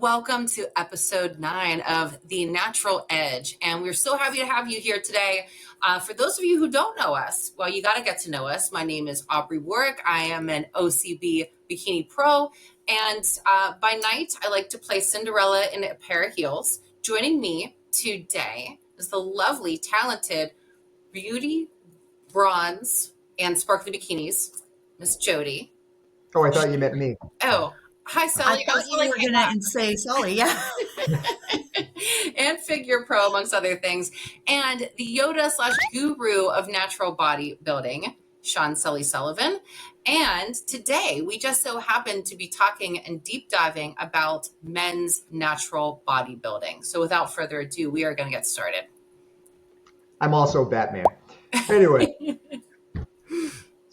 welcome to episode 9 of The Natural Edge. And we're so happy to have you here today. For those of you who don't know us, well, you got to get to know us. My name is Aubrey Warwick. I am an OCB Bikini Pro. And by night, I like to play Cinderella in a pair of heels. Joining me today is the lovely, talented beauty, bronze, and sparkly bikinis, Miss Jody. Oh, I thought you meant me. Oh, hi, Sally. I thought you were going to say Sully, yeah. And figure pro, amongst other things. And the Yoda/guru of natural bodybuilding, Sean Sully Sullivan. And today, we just so happen to be talking and deep diving about men's natural bodybuilding. So without further ado, we are going to get started. I'm also Batman. Anyway.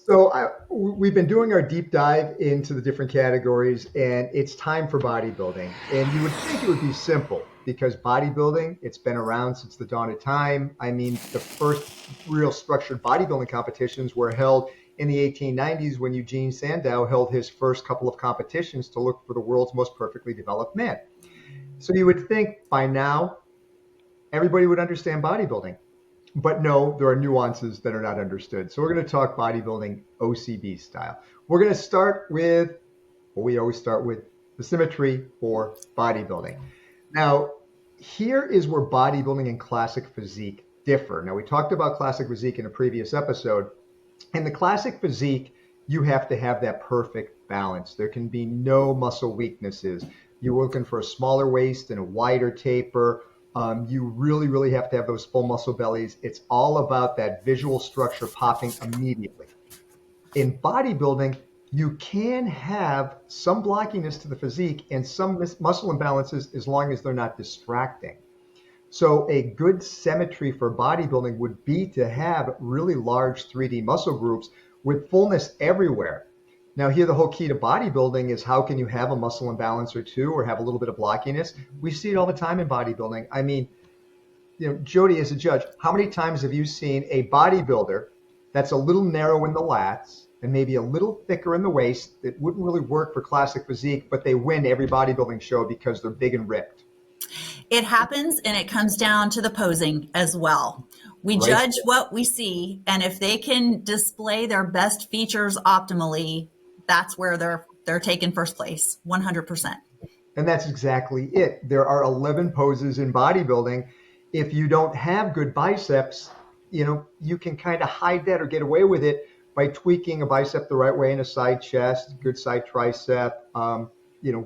So we've been doing our deep dive into the different categories, and it's time for bodybuilding. And you would think it would be simple because bodybuilding, it's been around since the dawn of time. I mean, the first real structured bodybuilding competitions were held in the 1890s when Eugene Sandow held his first couple of competitions to look for the world's most perfectly developed man. So you would think by now, everybody would understand bodybuilding. But no, there are nuances that are not understood. So we're going to talk bodybuilding OCB style. We're going to start with what we always start with, the symmetry for bodybuilding. Now, here is where bodybuilding and classic physique differ. Now, we talked about classic physique in a previous episode. In the classic physique, you have to have that perfect balance. There can be no muscle weaknesses. You're looking for a smaller waist and a wider taper. You really have to have those full muscle bellies. It's all about that visual structure popping immediately. In bodybuilding, you can have some blockiness to the physique and some muscle imbalances as long as they're not distracting. So a good symmetry for bodybuilding would be to have really large 3D muscle groups with fullness everywhere. Now here, the whole key to bodybuilding is how can you have a muscle imbalance or two or have a little bit of blockiness? We see it all the time in bodybuilding. I mean, Jody, as a judge, how many times have you seen a bodybuilder that's a little narrow in the lats and maybe a little thicker in the waist that wouldn't really work for classic physique, but they win every bodybuilding show because they're big and ripped? It happens, and it comes down to the posing as well. We judge what we see, and if they can display their best features optimally, that's where they're taking first place, 100%. And that's exactly it. There are 11 poses in bodybuilding. If you don't have good biceps, you can kind of hide that or get away with it by tweaking a bicep the right way in a side chest, good side tricep,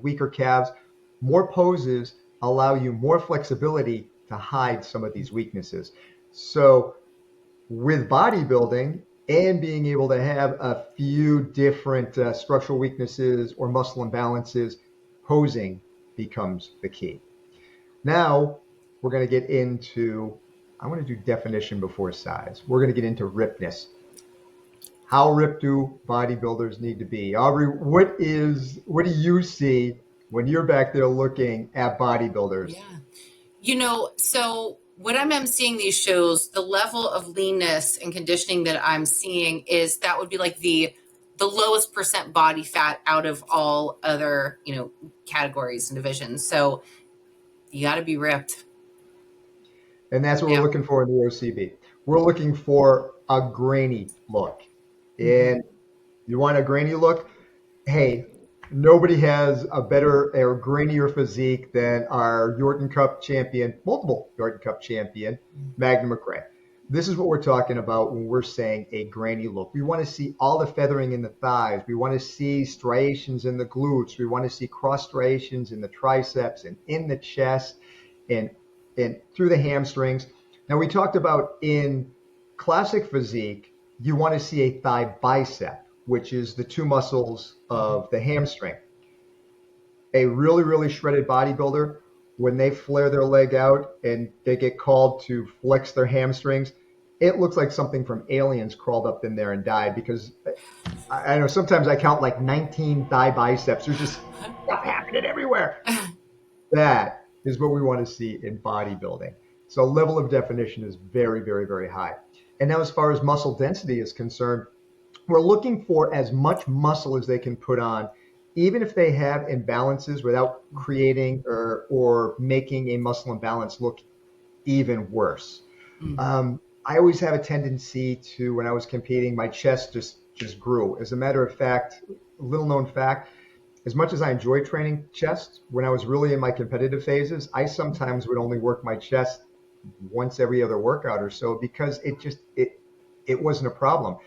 weaker calves. More poses allow you more flexibility to hide some of these weaknesses. So with bodybuilding, and being able to have a few different structural weaknesses or muscle imbalances, posing becomes the key. Now, we're going to get into, I want to do definition before size. We're going to get into rippedness. How ripped do bodybuilders need to be? Aubrey, what do you see when you're back there looking at bodybuilders? Yeah. So when I'm emceeing these shows, the level of leanness and conditioning that I'm seeing that would be like the lowest percent body fat out of all other, categories and divisions. So you got to be ripped. And that's what we're looking for in the OCB. We're looking for a grainy look. And you want a grainy look? Hey, nobody has a better or grainier physique than our Yorton Cup champion, multiple Yorton Cup champion, Magnum McRae. This is what we're talking about when we're saying a grainy look. We want to see all the feathering in the thighs. We want to see striations in the glutes. We want to see cross striations in the triceps and in the chest and through the hamstrings. Now, we talked about in classic physique, you want to see a thigh bicep, which is the two muscles of the hamstring. A really shredded bodybuilder, when they flare their leg out and they get called to flex their hamstrings, it looks like something from Aliens crawled up in there and died, because I know sometimes I count like 19 thigh biceps. There's just stuff happening everywhere. That is what we want to see in bodybuilding. So level of definition is very high. And now as far as muscle density is concerned, we're looking for as much muscle as they can put on even if they have imbalances, without creating or making a muscle imbalance look even worse. I always have a tendency to, when I was competing, my chest just grew. As a matter of fact, little known fact, as much as I enjoy training chest, when I was really in my competitive phases, I sometimes would only work my chest once every other workout or so, because it wasn't a problem.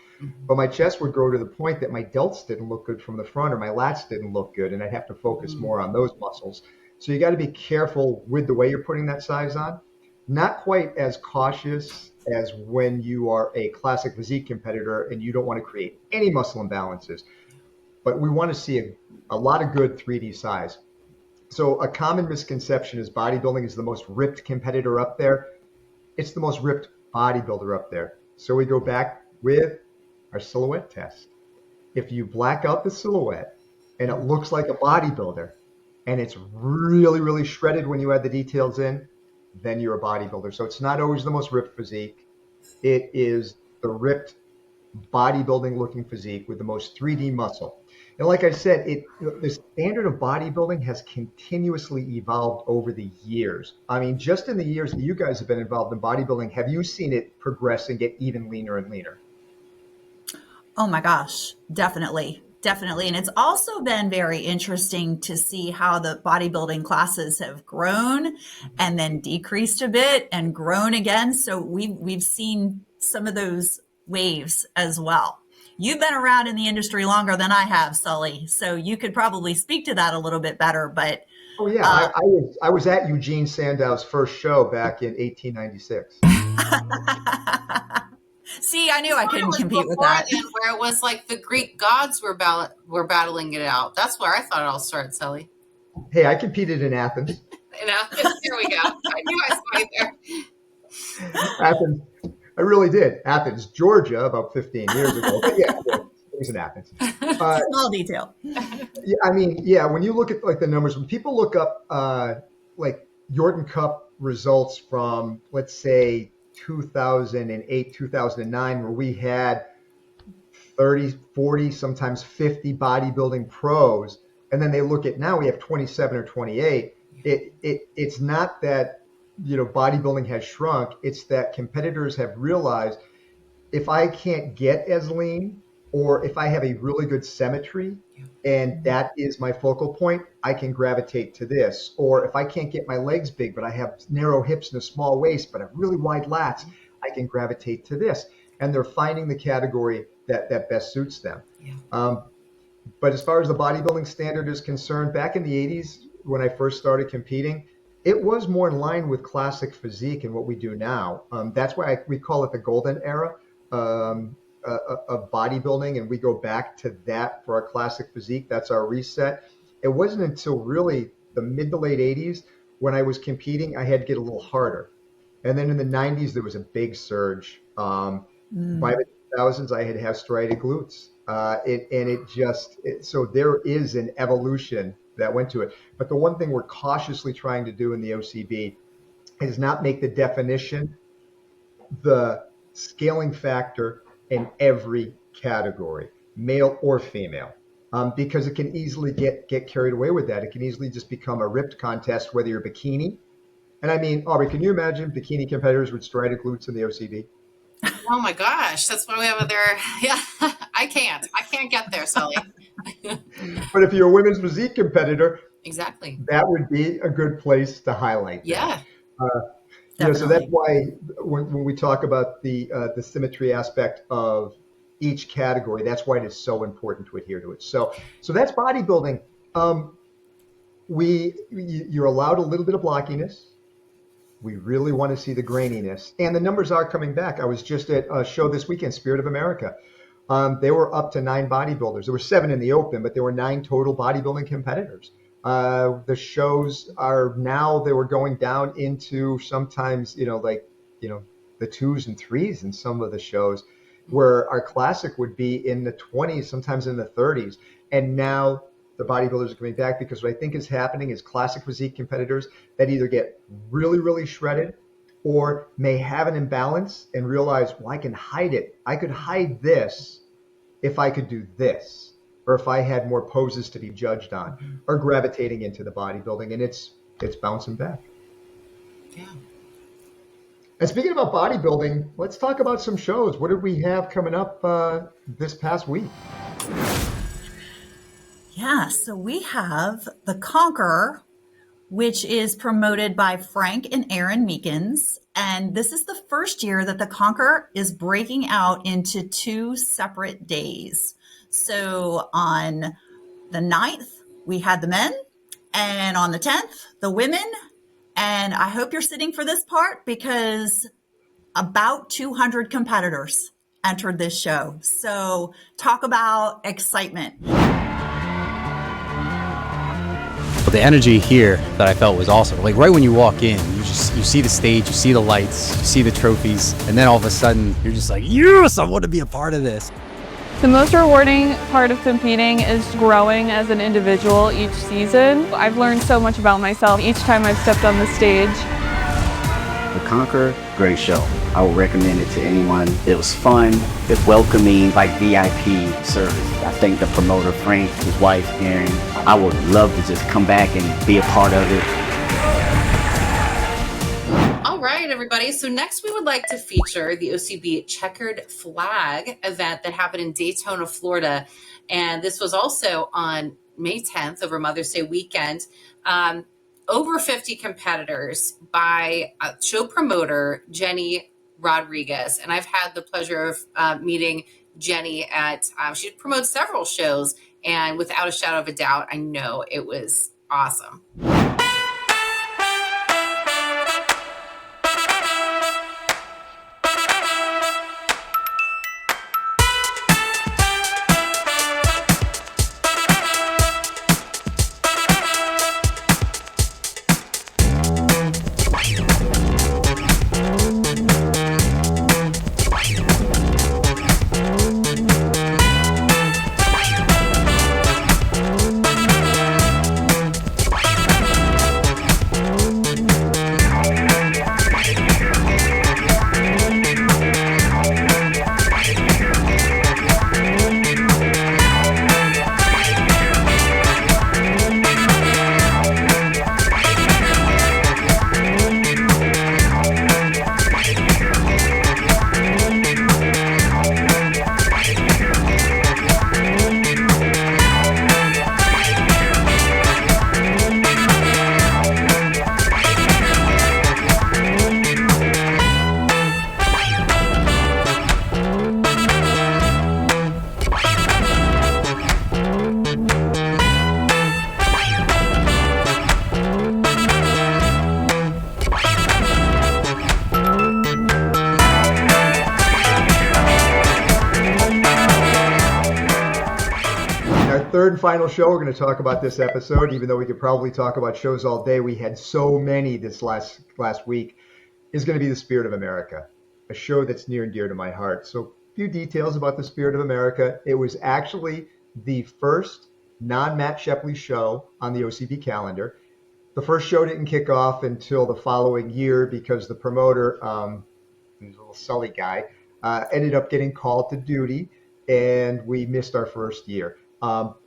But my chest would grow to the point that my delts didn't look good from the front, or my lats didn't look good, and I'd have to focus more on those muscles. So you got to be careful with the way you're putting that size on. Not quite as cautious as when you are a classic physique competitor and you don't want to create any muscle imbalances. But we want to see a lot of good 3D size. So a common misconception is bodybuilding is the most ripped competitor up there. It's the most ripped bodybuilder up there. So we go back with our silhouette test. If you black out the silhouette and it looks like a bodybuilder and it's really, really shredded when you add the details in, then you're a bodybuilder. So it's not always the most ripped physique. It is the ripped bodybuilding looking physique with the most 3D muscle. And like I said, the standard of bodybuilding has continuously evolved over the years. I mean, just in the years that you guys have been involved in bodybuilding, have you seen it progress and get even leaner and leaner? Oh my gosh, definitely. Definitely. And it's also been very interesting to see how the bodybuilding classes have grown and then decreased a bit and grown again. So we've seen some of those waves as well. You've been around in the industry longer than I have, Sully, so you could probably speak to that a little bit better. But oh yeah, I was at Eugene Sandow's first show back in 1896. See, I knew I couldn't compete with that. Where it was like the Greek gods were battling it out. That's where I thought it all started, Sully. Hey, I competed in Athens. In Athens, here we go. I knew I saw you there. Athens, I really did. Athens, Georgia, about 15 years ago. But yeah, it was in Athens. Small detail. Yeah, I mean, yeah, when you look at like the numbers, when people look up like Jordan Cup results from, let's say, 2008, 2009, where we had 30, 40, sometimes 50 bodybuilding pros, and then they look at now we have 27 or 28. It's not that, you know, bodybuilding has shrunk. It's that competitors have realized if I can't get as lean, or if I have a really good symmetry and that is my focal point, I can gravitate to this. Or if I can't get my legs big, but I have narrow hips and a small waist, but I have really wide lats, I can gravitate to this. And they're finding the category that best suits them. Yeah. But as far as the bodybuilding standard is concerned, back in the 80s, when I first started competing, it was more in line with classic physique and what we do now. That's why we call it the golden era of bodybuilding, and we go back to that for our classic physique. That's our reset. It wasn't until really the mid to late 80s when I was competing, I had to get a little harder. And then in the 90s, there was a big surge. By the 2000s, I had to have striated glutes. So there is an evolution that went to it. But the one thing we're cautiously trying to do in the OCB is not make the definition the scaling factor in every category, male or female, because it can easily get carried away with that. It can easily just become a ripped contest, whether you're bikini. And I mean, Aubrey, can you imagine bikini competitors with striated glutes in the OCB? Oh my gosh, that's why we have there. Yeah, I can't get there, Sully. But if you're a women's physique competitor, exactly, that would be a good place to highlight. Yeah. So that's why when we talk about the symmetry aspect of each category, that's why it is so important to adhere to it. So that's bodybuilding. You're allowed a little bit of blockiness. We really want to see the graininess, and the numbers are coming back. I was just at a show this weekend, Spirit of America. They were up to 9 bodybuilders. There were 7 in the open, but there were 9 total bodybuilding competitors. The shows are now, they were going down into sometimes, the 2s and 3s in some of the shows, where our classic would be in the 20s, sometimes in the 30s. And now the bodybuilders are coming back, because what I think is happening is classic physique competitors that either get really, really shredded or may have an imbalance and realize, well, I can hide it. I could hide this if I could do this. or if I had more poses to be judged on, are gravitating into the bodybuilding, and it's bouncing back. Yeah. And speaking about bodybuilding, let's talk about some shows. What did we have coming up this past week? Yeah, so we have the Conqueror, which is promoted by Frank and Aaron Meekins. And this is the first year that the Conqueror is breaking out into 2 separate days. So on the 9th, we had the men, and on the 10th, the women. And I hope you're sitting for this part because about 200 competitors entered this show. So talk about excitement. The energy here that I felt was awesome. Like right when you walk in, you see the stage, you see the lights, you see the trophies, and then all of a sudden you're just like, yes, I want to be a part of this. The most rewarding part of competing is growing as an individual each season. I've learned so much about myself each time I've stepped on the stage. The Conqueror, great show. I would recommend it to anyone. It was fun, it's welcoming, like VIP service. I thank the promoter, Frank, his wife, Erin. I would love to just come back and be a part of it. All right, everybody. So next we would like to feature the OCB Checkered Flag event that happened in Daytona, Florida. And this was also on May 10th over Mother's Day weekend. Over 50 competitors by show promoter Jenny Rodriguez. And I've had the pleasure of meeting Jenny at, she promotes several shows. And without a shadow of a doubt, I know it was awesome. Third and final show we're going to talk about this episode, even though we could probably talk about shows all day. We had so many this last week, is going to be the Spirit of America, a show that's near and dear to my heart. So a few details about the Spirit of America. It was actually the first non-Matt Shepley show on the OCB calendar. The first show didn't kick off until the following year because the promoter, he's a little Sully guy, ended up getting called to duty, and we missed our first year.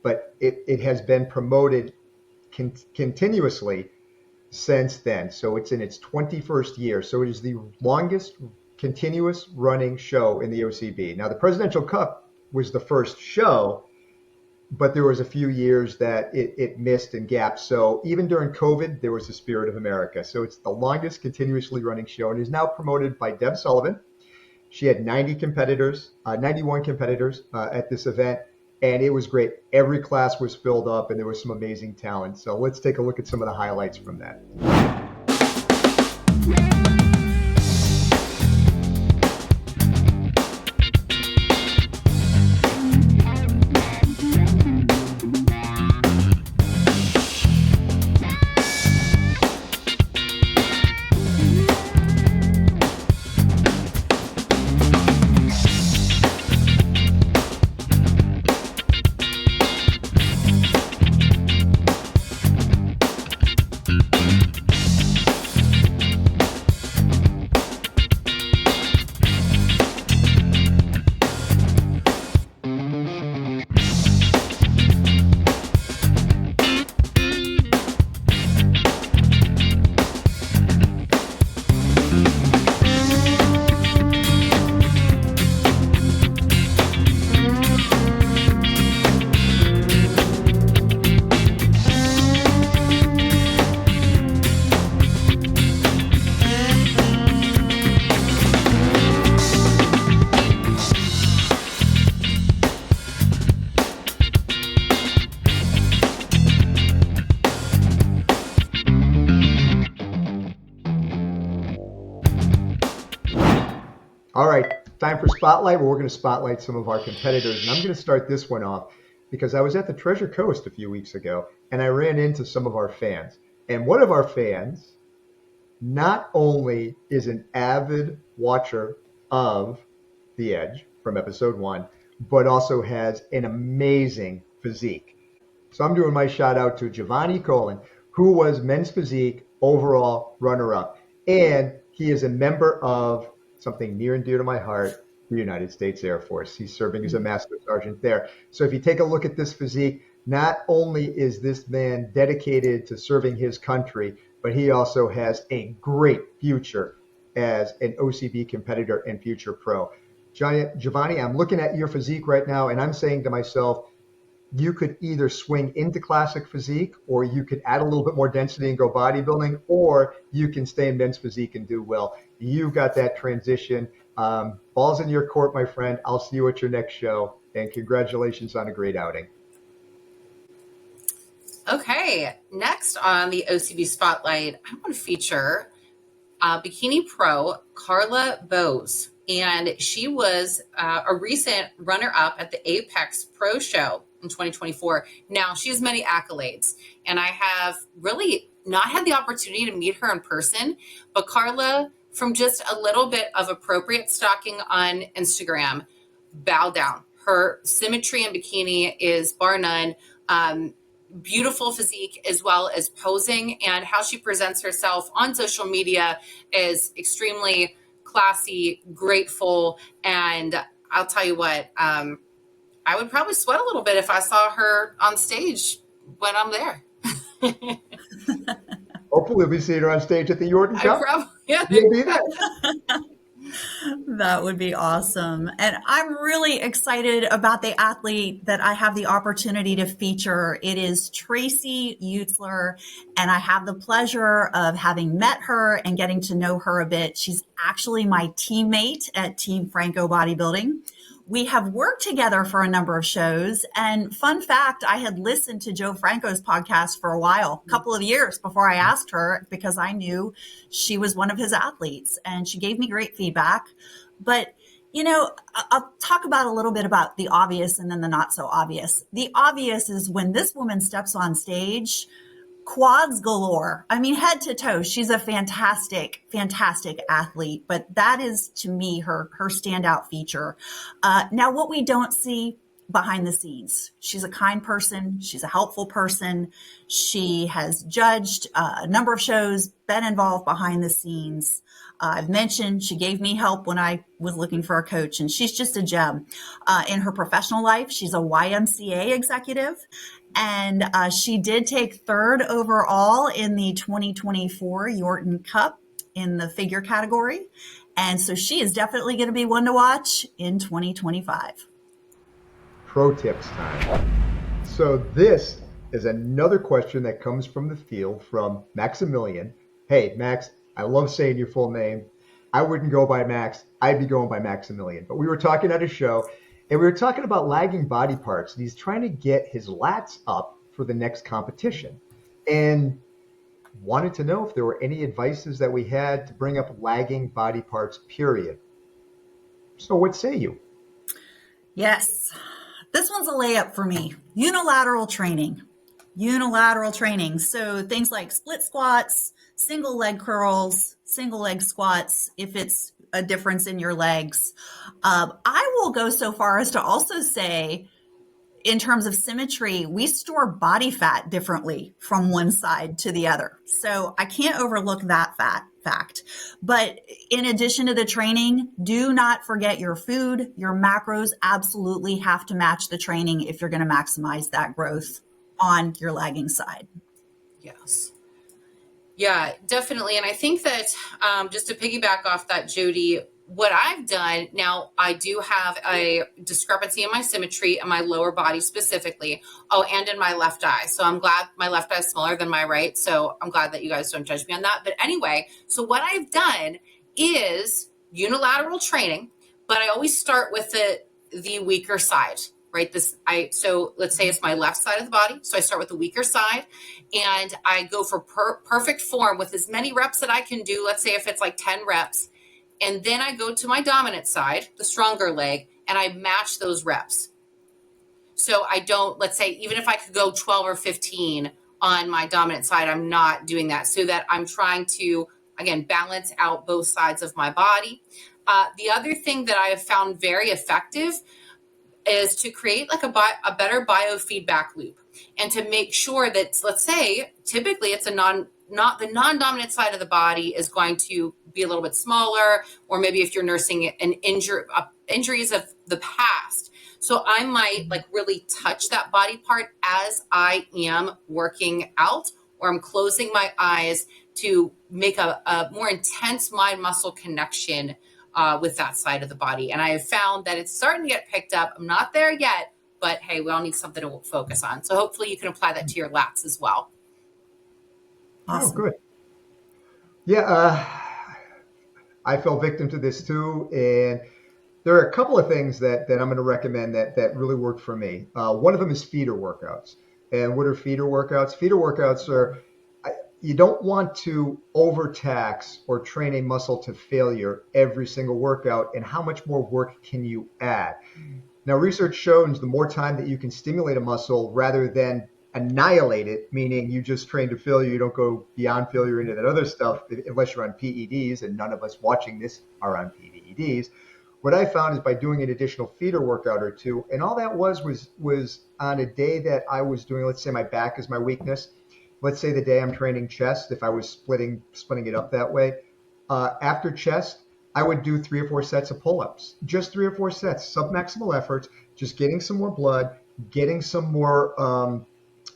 But it has been promoted continuously since then. So it's in its 21st year. So it is the longest continuous running show in the OCB. Now, the Presidential Cup was the first show, but there was a few years that it missed and gapped. So even during COVID, there was the Spirit of America. So it's the longest continuously running show and is now promoted by Deb Sullivan. She had 91 competitors at this event. And it was great. Every class was filled up and there was some amazing talent. So let's take a look at some of the highlights from that. All right, time for Spotlight, where we're going to spotlight some of our competitors. And I'm going to start this one off because I was at the Treasure Coast a few weeks ago, and I ran into some of our fans. And one of our fans not only is an avid watcher of The Edge from episode 1, but also has an amazing physique. So I'm doing my shout out to Giovanni Colin, who was men's physique overall runner-up. And he is a member of something near and dear to my heart, the United States Air Force. He's serving as a master sergeant there. So if you take a look at this physique, not only is this man dedicated to serving his country, but he also has a great future as an OCB competitor and future pro. Giovanni, I'm looking at your physique right now, and I'm saying to myself, you could either swing into classic physique, or you could add a little bit more density and go bodybuilding, or you can stay in men's physique and do well. You've got that transition. Ball's in your court, my friend. I'll see you at your next show, and congratulations on a great outing. Okay, next on the OCB Spotlight, I want to feature bikini pro Carla Bowes, and she was a recent runner-up at the Apex Pro Show in 2024. Now, she has many accolades, and I have really not had the opportunity to meet her in person, but Carla, from just a little bit of appropriate stalking on Instagram, bow down. Her symmetry in bikini is bar none. Beautiful physique, as well as posing, and how she presents herself on social media is extremely classy, grateful, and I'll tell you what, I would probably sweat a little bit if I saw her on stage when I'm there. Hopefully we'll be seeing her on stage at the Jordan Cup. You'll be there. That would be awesome. And I'm really excited about the athlete that I have the opportunity to feature. It is Tracy Utzler, and I have the pleasure of having met her and getting to know her a bit. She's actually my teammate at Team Franco Bodybuilding. We have worked together for a number of shows. And fun fact, I had listened to Joe Franco's podcast for a while, a couple of years before I asked her, because I knew she was one of his athletes, and she gave me great feedback. But, you know, I'll talk about a little bit about the obvious and then the not so obvious. The obvious is when this woman steps on stage, quads galore. I mean, head to toe. She's a fantastic, fantastic athlete, but that is, to me, her standout feature. Now, what we don't see behind the scenes, she's a kind person. She's a helpful person. She has judged a number of shows, been involved behind the scenes. I've mentioned she gave me help when I was looking for a coach, and she's just a gem. In her professional life, she's a YMCA executive, and she did take third overall in the 2024 Jordan Cup in the figure category. And so she is definitely going to be one to watch in 2025. Pro tips time. So this is another question that comes from the field from Maximilian. Hey, Max, I love saying your full name. I wouldn't go by Max. I'd be going by Maximilian. But we were talking at a show, and we were talking about lagging body parts. And he's trying to get his lats up for the next competition. And wanted to know if there were any advices that we had to bring up lagging body parts, period. So what say you? Yes. This one's a layup for me. Unilateral training. So things like split squats, single leg curls, single leg squats, if it's a difference in your legs. I will go so far as to also say, in terms of symmetry, we store body fat differently from one side to the other. So I can't overlook that fact. But in addition to the training, do not forget your food. Your macros absolutely have to match the training if you're going to maximize that growth on your lagging side. Yes. Yeah, definitely. And I think that just to piggyback off that, Jody, what I've done now, I do have a discrepancy in my symmetry in my lower body specifically. Oh, and in my left eye. So I'm glad my left eye is smaller than my right. So I'm glad that you guys don't judge me on that. But anyway, so what I've done is unilateral training, but I always start with the weaker side, right? So let's say it's my left side of the body. So I start with the weaker side and I go for perfect form with as many reps that I can do. Let's say if it's like 10 reps, And then I go to my dominant side, the stronger leg, and I match those reps. So I don't, let's say, even if I could go 12 or 15 on my dominant side, I'm not doing that, so that I'm trying to, again, balance out both sides of my body. The other thing that I have found very effective is to create like a better biofeedback loop, and to make sure that, let's say, typically it's the non-dominant side of the body is going to be a little bit smaller, or maybe if you're nursing an injuries of the past. So I might like really touch that body part as I am working out, or I'm closing my eyes to make a more intense mind muscle connection with that side of the body. And I have found that it's starting to get picked up. I'm not there yet, but hey, we all need something to focus on. So hopefully you can apply that to your lats as well. Awesome. Oh, good. Yeah, I fell victim to this too. And there are a couple of things that I'm going to recommend that really worked for me. One of them is feeder workouts. And what are feeder workouts? Feeder workouts are, you don't want to overtax or train a muscle to failure every single workout. And how much more work can you add? Now, research shows the more time that you can stimulate a muscle rather than annihilate it, meaning you just train to failure, you don't go beyond failure into that other stuff, unless you're on PEDs, and none of us watching this are on PEDs. What I found is by doing an additional feeder workout or two, and all that was on a day that I was doing, let's say my back is my weakness. Let's say the day I'm training chest, if I was splitting it up that way. After chest, I would do 3 or 4 sets of pull-ups, just 3 or 4 sets, submaximal efforts, just getting some more blood, getting some more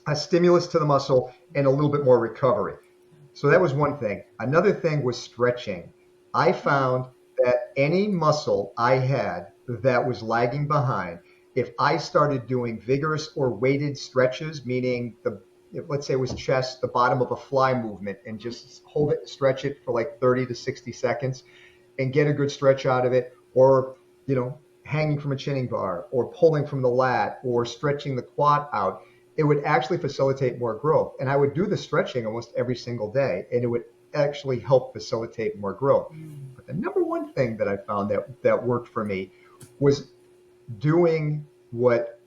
a stimulus to the muscle, and a little bit more recovery. So that was one thing. Another thing was stretching. I found that any muscle I had that was lagging behind, if I started doing vigorous or weighted stretches, meaning let's say it was chest, the bottom of a fly movement, and just hold it, stretch it for like 30 to 60 seconds and get a good stretch out of it, or, hanging from a chinning bar, or pulling from the lat, or stretching the quad out, it would actually facilitate more growth. And I would do the stretching almost every single day, and it would actually help facilitate more growth. But the number one thing that I found that worked for me was doing what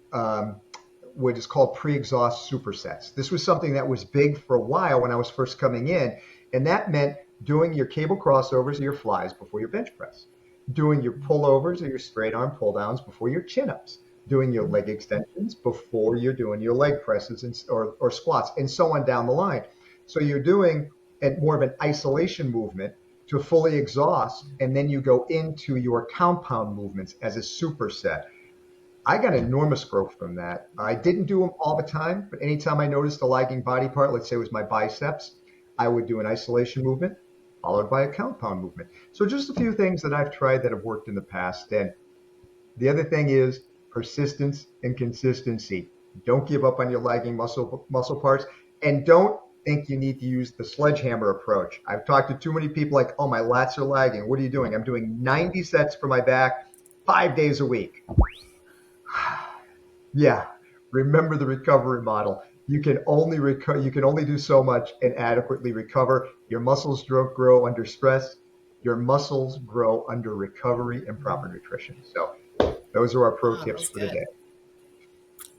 is called pre-exhaust supersets. This was something that was big for a while when I was first coming in, and that meant doing your cable crossovers or your flies before your bench press, doing your pullovers or your straight arm pull downs before your chin-ups, doing your leg extensions before you're doing your leg presses or squats, and so on down the line. So you're doing more of an isolation movement to fully exhaust, and then you go into your compound movements as a superset. I got enormous growth from that. I didn't do them all the time, but anytime I noticed a lagging body part, let's say it was my biceps, I would do an isolation movement followed by a compound movement. So just a few things that I've tried that have worked in the past. And the other thing is persistence and consistency. Don't give up on your lagging muscle parts, and don't think you need to use the sledgehammer approach. I've talked to too many people like, oh, my lats are lagging. What are you doing? I'm doing 90 sets for my back 5 days a week. Yeah, remember the recovery model. You can only do so much and adequately recover. Your muscles grow under stress. Your muscles grow under recovery and proper nutrition. So those are our pro tips for today.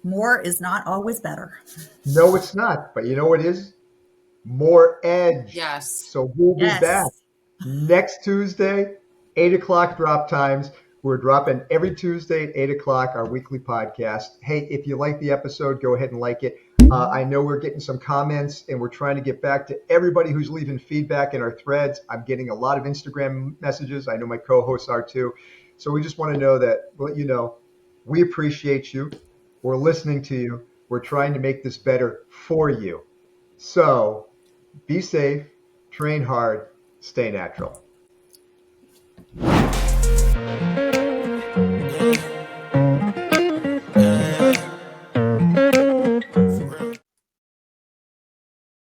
More is not always better. No, it's not. But you know what is? More edge. Yes. So we'll be back next Tuesday, 8 o'clock drop times. We're dropping every Tuesday at 8 o'clock, our weekly podcast. Hey, if you like the episode, go ahead and like it. I know we're getting some comments, and we're trying to get back to everybody who's leaving feedback in our threads. I'm getting a lot of Instagram messages. I know my co-hosts are too. So we just want to let you know, we appreciate you. We're listening to you. We're trying to make this better for you. So be safe, train hard, stay natural.